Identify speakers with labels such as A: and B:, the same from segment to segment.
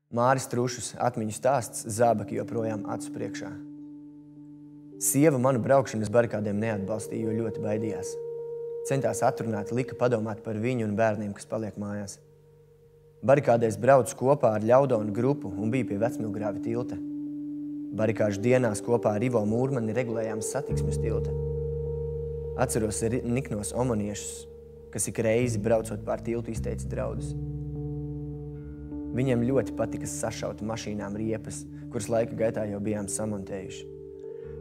A: Māris Trušus atmiņu stāsts zābaki joprojām acu priekšā. Sieva manu braukšanas barikādēm neatbalstīja, jo ļoti baidījās. Centās atrunāt, lika padomāt par viņu un bērniem, kas paliek mājās. Barikādēs braucu kopā ar ļaudonu grupu un bija pie Vecmilgrāvi tilta. Barikāžu dienās kopā ar Ivo Mūrmani regulējām satiksmes tilta. Atceros niknos omaniešus, kas ik reizi braucot pār tiltu izteica draudus. Viņiem ļoti patika sašaut mašīnām riepas, kuras laika gaitā jau bijām samontējuši.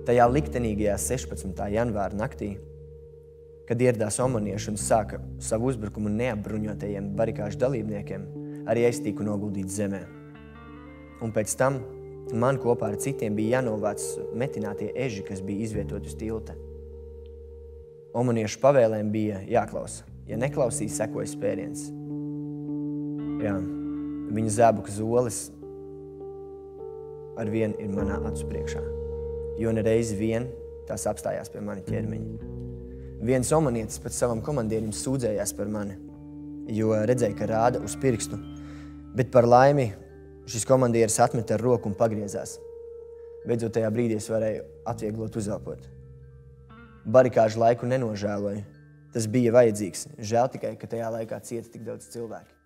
A: Tajā liktenīgajā 16. janvāra naktī, kad ieradās omanieši un sāka savu uzbrukumu neapbruņotajiem barikāžu dalībniekiem, arī es tiku noguldīts zemē. Un pēc tam man kopā ar citiem bija jānovāc metinātie eži, kas bija izvietoti uz tilta. Omaniešu pavēlēm bija jāklausa. Ja neklausīja, sekoja spēriens. Jā. Viņa zābuka zoles ar vienu ir manā acu priekšā, jo nereiz vien tās apstājās pie mani ķermeņa. Viens omanietis pat savam komandierim sūdzējās par mani, jo redzēja, ka rāda uz pirkstu, bet par laimi šis komandieris atmeta ar roku un pagriezās. Beidzot tajā brīdī es varēju atvieglot uzelpot. Barikāžu laiku nenožēloju. Tas bija vajadzīgs. Žēl tikai, ka tajā laikā cieta tik daudz cilvēku.